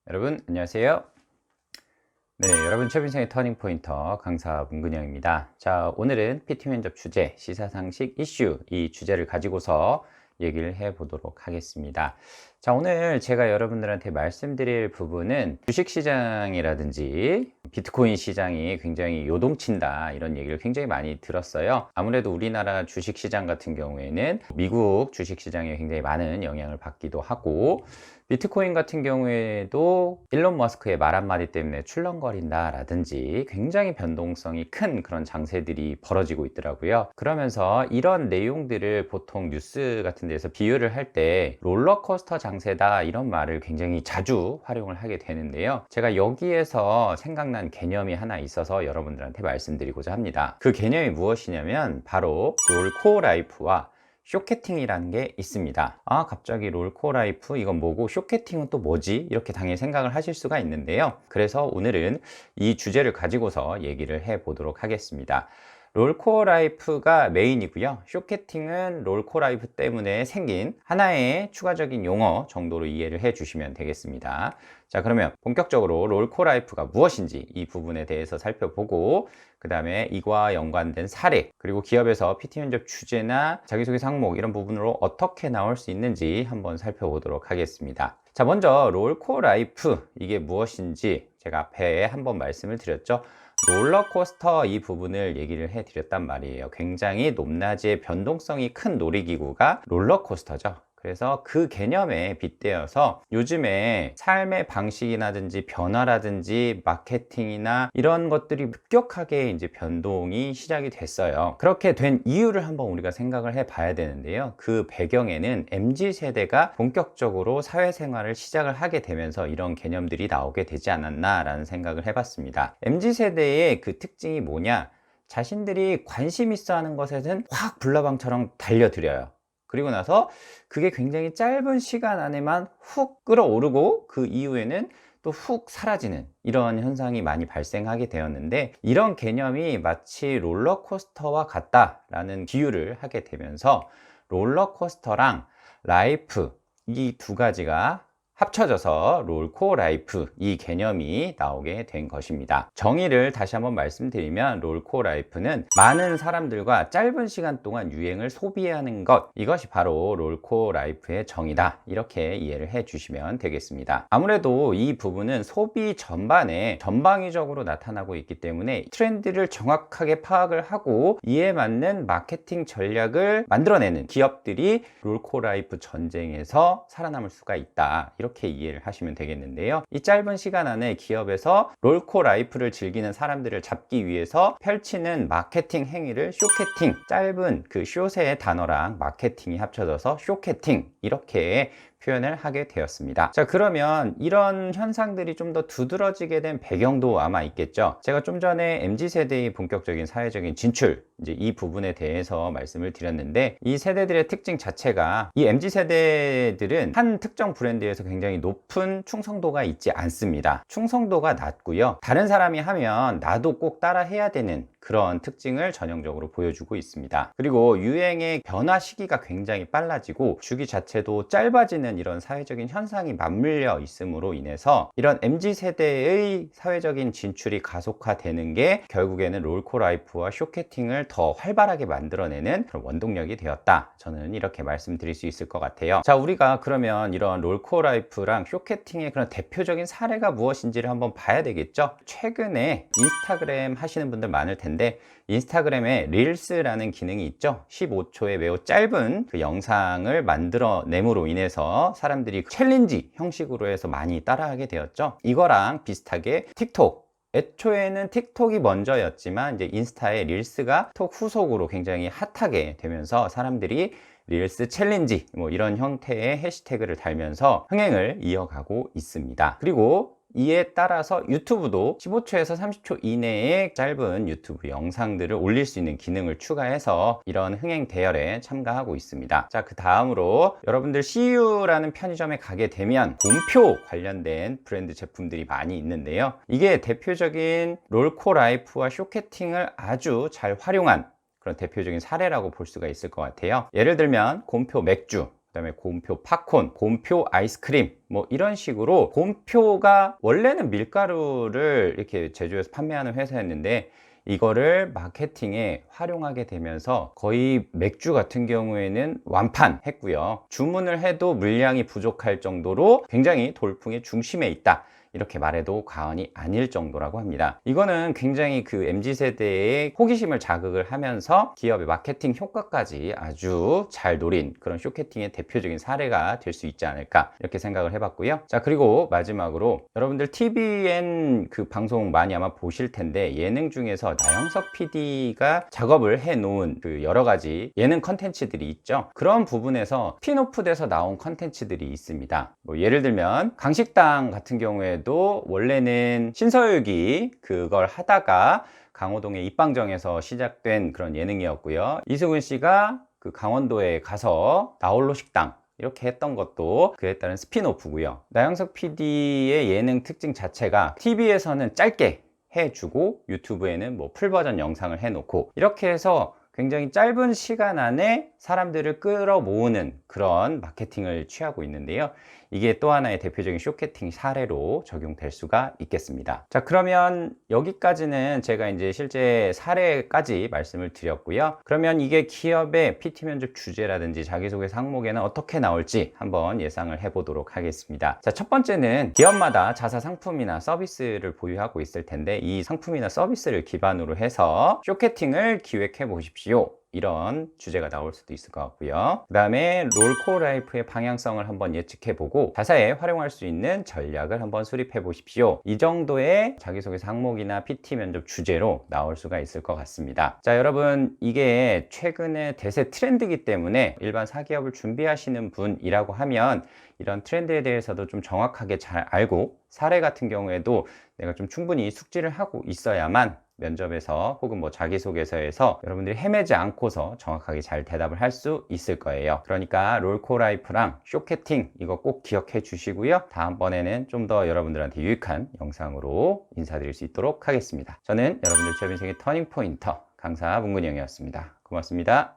여러분 안녕하세요. 네, 여러분 최빈생의 터닝포인터 강사 문근영입니다. 자, 오늘은 PT 면접 주제 시사상식 이슈 이 주제를 가지고서 얘기를 해 보도록 하겠습니다. 자, 오늘 제가 여러분들한테 말씀드릴 부분은 주식시장이라든지 비트코인 시장이 굉장히 요동친다 이런 얘기를 굉장히 많이 들었어요. 아무래도 우리나라 주식시장 같은 경우에는 미국 주식시장에 굉장히 많은 영향을 받기도 하고, 비트코인 같은 경우에도 일론 머스크의 말 한마디 때문에 출렁거린다 라든지 굉장히 변동성이 큰 그런 장세들이 벌어지고 있더라고요. 그러면서 이런 내용들을 보통 뉴스 같은 데서 비유를 할 때 롤러코스터 장세다 이런 말을 굉장히 자주 활용을 하게 되는데요, 제가 여기에서 생각난 개념이 하나 있어서 여러분들한테 말씀드리고자 합니다. 그 개념이 무엇이냐면 바로 롤코라이프와 쇼케팅이라는 게 있습니다. 아, 갑자기 롤코라이프 이건 뭐고 쇼케팅은 또 뭐지? 이렇게 당연히 생각을 하실 수가 있는데요, 그래서 오늘은 이 주제를 가지고서 얘기를 해 보도록 하겠습니다. 롤코라이프가 메인이고요, 쇼케팅은 롤코라이프 때문에 생긴 하나의 추가적인 용어 정도로 이해를 해 주시면 되겠습니다. 자, 그러면 본격적으로 롤코라이프가 무엇인지 이 부분에 대해서 살펴보고, 그 다음에 이와 연관된 사례, 그리고 기업에서 PT 면접 주제나 자기소개 항목 이런 부분으로 어떻게 나올 수 있는지 한번 살펴보도록 하겠습니다. 자, 먼저 롤코라이프 이게 무엇인지 제가 앞에 한번 말씀을 드렸죠. 롤러코스터 이 부분을 얘기를 해 드렸단 말이에요. 굉장히 높낮이의 변동성이 큰 놀이기구가 롤러코스터죠. 그래서 그 개념에 빗대어서 요즘에 삶의 방식이라든지 변화라든지 마케팅이나 이런 것들이 급격하게 이제 변동이 시작이 됐어요. 그렇게 된 이유를 한번 우리가 생각을 해 봐야 되는데요, 그 배경에는 MZ세대가 본격적으로 사회생활을 시작을 하게 되면서 이런 개념들이 나오게 되지 않았나 라는 생각을 해봤습니다. MZ세대의 그 특징이 뭐냐, 자신들이 관심 있어 하는 것에는 확 불나방처럼 달려들어요. 그리고 나서 그게 굉장히 짧은 시간 안에만 훅 끌어오르고 그 이후에는 또 훅 사라지는 이런 현상이 많이 발생하게 되었는데, 이런 개념이 마치 롤러코스터와 같다라는 비유를 하게 되면서 롤러코스터랑 라이프 이 두 가지가 합쳐져서 롤코라이프 이 개념이 나오게 된 것입니다. 정의를 다시 한번 말씀드리면 롤코라이프는 많은 사람들과 짧은 시간 동안 유행을 소비하는 것, 이것이 바로 롤코라이프의 정의다 이렇게 이해를 해 주시면 되겠습니다. 아무래도 이 부분은 소비 전반에 전방위적으로 나타나고 있기 때문에 트렌드를 정확하게 파악을 하고 이에 맞는 마케팅 전략을 만들어내는 기업들이 롤코라이프 전쟁에서 살아남을 수가 있다 이렇게 이해를 하시면 되겠는데요, 이 짧은 시간 안에 기업에서 롤코라이프를 즐기는 사람들을 잡기 위해서 펼치는 마케팅 행위를 쇼케팅, 짧은 그 숏의 단어랑 마케팅이 합쳐져서 쇼케팅 이렇게 표현을 하게 되었습니다. 자, 그러면 이런 현상들이 좀 더 두드러지게 된 배경도 아마 있겠죠. 제가 좀 전에 MZ세대의 본격적인 사회적인 진출 이제 이 부분에 대해서 말씀을 드렸는데, 이 세대들의 특징 자체가 이 MZ세대들은 한 특정 브랜드에서 굉장히 높은 충성도가 있지 않습니다. 충성도가 낮고요, 다른 사람이 하면 나도 꼭 따라 해야 되는 그런 특징을 전형적으로 보여주고 있습니다. 그리고 유행의 변화 시기가 굉장히 빨라지고 주기 자체도 짧아지는 이런 사회적인 현상이 맞물려 있음으로 인해서 이런 MZ세대의 사회적인 진출이 가속화되는 게 결국에는 롤코라이프와 쇼케팅을 더 활발하게 만들어내는 그런 원동력이 되었다, 저는 이렇게 말씀드릴 수 있을 것 같아요. 자, 우리가 그러면 이런 롤코라이프랑 쇼케팅의 그런 대표적인 사례가 무엇인지를 한번 봐야 되겠죠. 최근에 인스타그램 하시는 분들 많을 텐데, 인스타그램에 릴스라는 기능이 있죠. 15초의 매우 짧은 그 영상을 만들어냄으로 인해서 사람들이 챌린지 형식으로 해서 많이 따라하게 되었죠. 이거랑 비슷하게 틱톡, 애초에는 틱톡이 먼저였지만 이제 인스타의 릴스가 톡 후속으로 굉장히 핫하게 되면서 사람들이 릴스 챌린지 뭐 이런 형태의 해시태그를 달면서 흥행을 이어가고 있습니다. 그리고 이에 따라서 유튜브도 15초에서 30초 이내의 짧은 유튜브 영상들을 올릴 수 있는 기능을 추가해서 이런 흥행 대열에 참가하고 있습니다. 자, 그 다음으로 여러분들 CU라는 편의점에 가게 되면 곰표 관련된 브랜드 제품들이 많이 있는데요, 이게 대표적인 롤코라이프와 쇼케팅을 아주 잘 활용한 그런 대표적인 사례라고 볼 수가 있을 것 같아요. 예를 들면 곰표 맥주, 그다음에 곰표 팝콘, 곰표 아이스크림, 뭐 이런 식으로 곰표가 원래는 밀가루를 이렇게 제조해서 판매하는 회사였는데 이거를 마케팅에 활용하게 되면서 거의 맥주 같은 경우에는 완판했고요. 주문을 해도 물량이 부족할 정도로 굉장히 돌풍의 중심에 있다. 이렇게 말해도 과언이 아닐 정도라고 합니다. 이거는 굉장히 그 MZ세대의 호기심을 자극을 하면서 기업의 마케팅 효과까지 아주 잘 노린 그런 쇼케팅의 대표적인 사례가 될 수 있지 않을까 이렇게 생각을 해봤고요. 자, 그리고 마지막으로 여러분들 TVN 그 방송 많이 아마 보실 텐데 예능 중에서 나영석 PD가 작업을 해놓은 그 여러 가지 예능 컨텐츠들이 있죠. 그런 부분에서 스핀오프 돼서 나온 컨텐츠들이 있습니다. 뭐 예를 들면 강식당 같은 경우에도 원래는 신서유기 그걸 하다가 강호동의 입방정에서 시작된 그런 예능이었고요. 이수근 씨가 그 강원도에 가서 나홀로 식당 이렇게 했던 것도 그에 따른 스핀오프고요. 나영석 PD의 예능 특징 자체가 TV에서는 짧게 해주고 유튜브에는 뭐 풀버전 영상을 해놓고 이렇게 해서 굉장히 짧은 시간 안에 사람들을 끌어모으는 그런 마케팅을 취하고 있는데요. 이게 또 하나의 대표적인 쇼케팅 사례로 적용될 수가 있겠습니다. 자, 그러면 여기까지는 제가 이제 실제 사례까지 말씀을 드렸고요. 그러면 이게 기업의 PT 면접 주제라든지 자기소개서 항목에는 어떻게 나올지 한번 예상을 해보도록 하겠습니다. 자, 첫 번째는 기업마다 자사 상품이나 서비스를 보유하고 있을 텐데 이 상품이나 서비스를 기반으로 해서 쇼케팅을 기획해 보십시오. 이런 주제가 나올 수도 있을 것 같고요. 그 다음에 롤코라이프의 방향성을 한번 예측해보고 자사에 활용할 수 있는 전략을 한번 수립해 보십시오. 이 정도의 자기소개서 항목이나 PT 면접 주제로 나올 수가 있을 것 같습니다. 자, 여러분 이게 최근에 대세 트렌드이기 때문에 일반 사기업을 준비하시는 분이라고 하면 이런 트렌드에 대해서도 좀 정확하게 잘 알고 사례 같은 경우에도 내가 좀 충분히 숙지를 하고 있어야만 면접에서 혹은 뭐 자기소개서에서 여러분들이 헤매지 않고서 정확하게 잘 대답을 할 수 있을 거예요. 그러니까 롤코라이프랑 쇼케팅 이거 꼭 기억해 주시고요. 다음번에는 좀 더 여러분들한테 유익한 영상으로 인사드릴 수 있도록 하겠습니다. 저는 여러분들 취업 인생의 터닝 포인터 강사 문근영이었습니다. 고맙습니다.